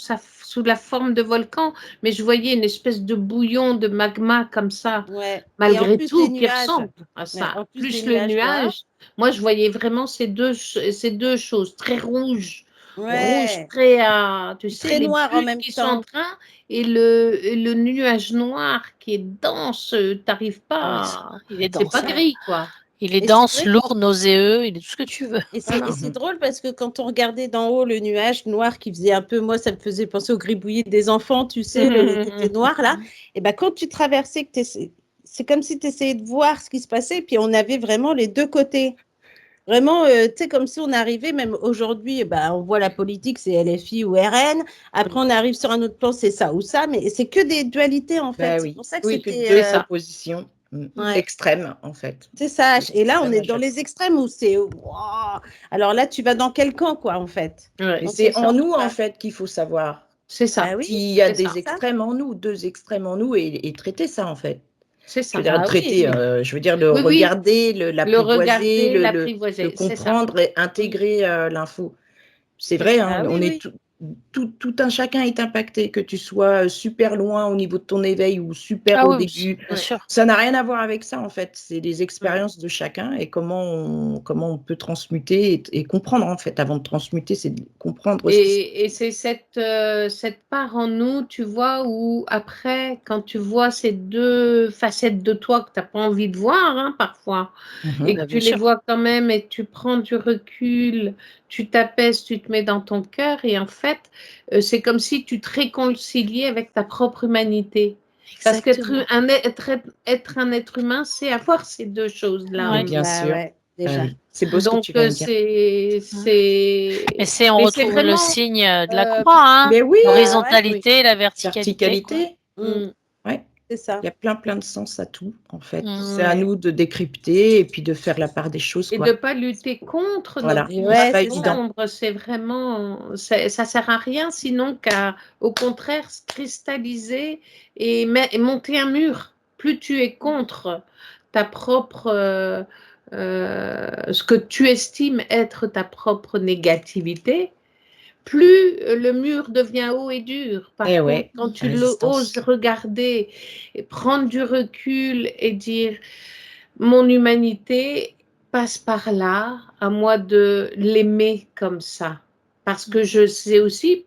la forme de volcan, mais je voyais une espèce de bouillon de magma comme ça, malgré tout, qui ressemble à ça. Plus le nuage, moi je voyais vraiment ces deux choses très rouges, très, tu sais, très les noir en bulles même qui temps. sont en train et le nuage noir qui est dense, t'arrives pas, il est dense, c'est pas gris quoi. Il est dense, lourd, nauséeux, il est tout ce que tu veux. Et c'est drôle parce que quand on regardait d'en haut le nuage noir qui faisait un peu, moi ça me faisait penser au gribouillis des enfants, tu sais, le côté noir là. Et ben quand tu traversais, c'est comme si tu essayais de voir ce qui se passait, et puis on avait vraiment les deux côtés. Vraiment, tu sais, comme si on arrivait, même aujourd'hui, on voit la politique, c'est LFI ou RN. Après, on arrive sur un autre plan, c'est ça ou ça, mais c'est que des dualités en fait. C'est pour ça que c'était deux oppositions extrêmes en fait. C'est ça. Et là, on est dans les extrêmes où c'est. Wow. Alors là, tu vas dans quel camp, quoi, en fait? Et c'est en nous, en fait, qu'il faut savoir. C'est ça. S'il y a des extrêmes en nous, deux extrêmes en nous, et traiter ça, en fait. C'est ça. Je veux dire, traiter, je veux dire, le regarder, l'apprivoiser, le comprendre et intégrer l'info. C'est vrai, on est tout un chacun est impacté, que tu sois super loin au niveau de ton éveil ou super au début. Bien sûr. Ça n'a rien à voir avec ça, en fait. C'est les expériences de chacun et comment on peut transmuter et comprendre, en fait. Avant de transmuter, c'est de comprendre. Et c'est cette part en nous, tu vois, où après, quand tu vois ces deux facettes de toi que tu n'as pas envie de voir, hein, parfois, et que tu les vois quand même et tu prends du recul, tu t'apaises, tu te mets dans ton cœur et en fait, c'est comme si tu te réconciliais avec ta propre humanité. Parce qu'être un être humain, c'est avoir ces deux choses-là. Oui, bien sûr. Déjà. C'est beau ce que tu viens de dire. Mais on retrouve vraiment le signe de la croix, hein. Mais oui, l'horizontalité, la verticalité. Ouais. C'est ça. Il y a plein de sens à tout, en fait. C'est à nous de décrypter et puis de faire la part des choses. Et de ne pas lutter contre voilà. notre ombre. C'est vraiment, ça sert à rien sinon qu'à, au contraire, se cristalliser et monter un mur. Plus tu es contre ta propre, ce que tu estimes être ta propre négativité, plus le mur devient haut et dur. Par contre, quand tu oses regarder, et prendre du recul et dire mon humanité passe par là, à moi de l'aimer comme ça. Parce que je sais aussi,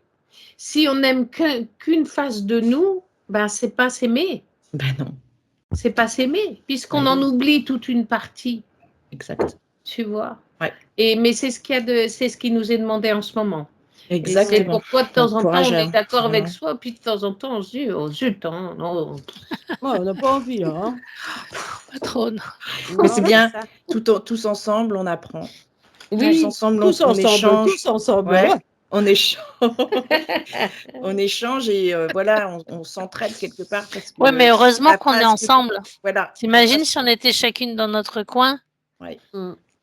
si on n'aime qu'une face de nous, ben c'est pas s'aimer. Ben non. C'est pas s'aimer, puisqu'on en oublie toute une partie. Exact. Tu vois. Ouais. Mais c'est ce qui nous est demandé en ce moment. Exactement. Et c'est pourquoi de temps en temps on est d'accord avec soi, puis de temps en temps on se dit oh zut, hein, non. On n'a pas envie là. Hein. Pas trop. Non. Mais c'est bien, tous ensemble on apprend. Oui, tous ensemble on échange. Tous ensemble. Ouais. On échange. On échange et voilà, on s'entraide quelque part. Oui, mais heureusement qu'on est ensemble. Voilà. T'imagines si on était chacune dans notre coin? Ouais.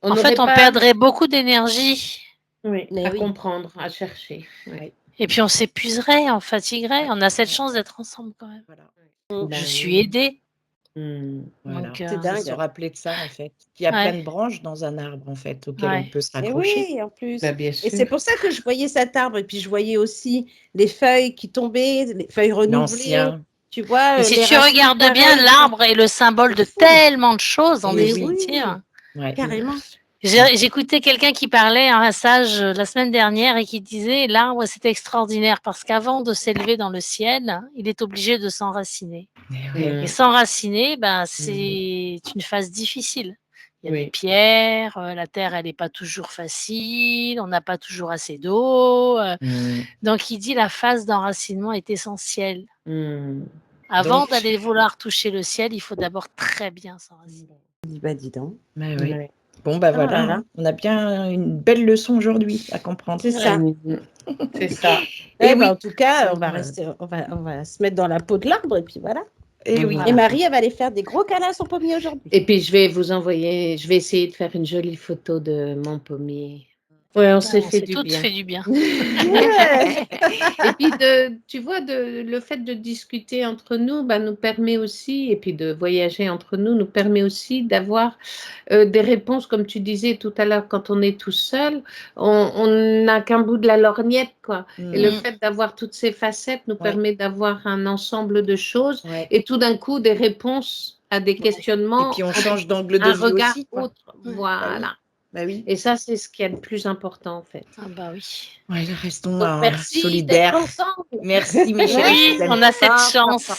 En fait, on perdrait beaucoup d'énergie. Oui, à comprendre, à chercher. Oui. Et puis on s'épuiserait, on fatiguerait. On a cette chance d'être ensemble quand même. Voilà. Je suis aidée. Voilà. Donc, c'est dingue. Se rappeler de ça en fait. Il y a plein de branches dans un arbre en fait auxquelles on peut se raccrocher. Et oui, en plus. Bien sûr. Et c'est pour ça que je voyais cet arbre et puis je voyais aussi les feuilles qui tombaient, les feuilles renouvelées. Tu vois. Mais si tu regardes bien, l'arbre est le symbole de tellement de choses en définitive. Ouais. Carrément. J'écoutais quelqu'un qui parlait à un sage la semaine dernière et qui disait l'arbre c'est extraordinaire parce qu'avant de s'élever dans le ciel, il est obligé de s'enraciner. Et s'enraciner, ben, c'est une phase difficile. Il y a des pierres, la terre elle n'est pas toujours facile, on n'a pas toujours assez d'eau. Donc il dit la phase d'enracinement est essentielle. Avant d'aller vouloir toucher le ciel, il faut d'abord très bien s'enraciner. Dis donc. Oui. Bon, ben voilà, on a bien une belle leçon aujourd'hui à comprendre. C'est ça. C'est ça. Et en tout cas, on va se mettre dans la peau de l'arbre et puis voilà. Et oui. Et Marie, elle va aller faire des gros câlins à son pommier aujourd'hui. Et puis je vais essayer de faire une jolie photo de mon pommier. Oui, on s'est fait du bien. Fait du bien. Et puis, tu vois, le fait de discuter entre nous nous permet aussi, et puis de voyager entre nous permet aussi d'avoir des réponses, comme tu disais tout à l'heure, quand on est tout seul, on n'a qu'un bout de la lorgnette, quoi. Et le fait d'avoir toutes ces facettes nous permet d'avoir un ensemble de choses et tout d'un coup des réponses à des questionnements. Et puis on change d'angle de vue aussi. Un regard autre, voilà. Bah oui. Et ça, c'est ce qui est le plus important, en fait. Ah bah oui. Ouais, restons merci solidaires. Merci, mes chéris. Oui, on a cette chance.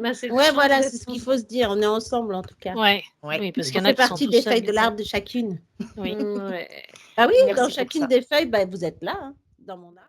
Ouais, voilà, c'est ce qu'il faut se dire. On est ensemble, en tout cas. Oui, parce qu'il y en a qui fait partie des feuilles de l'arbre de chacune. Oui. Ah oui, dans chacune des feuilles, vous êtes là, hein, dans mon arbre.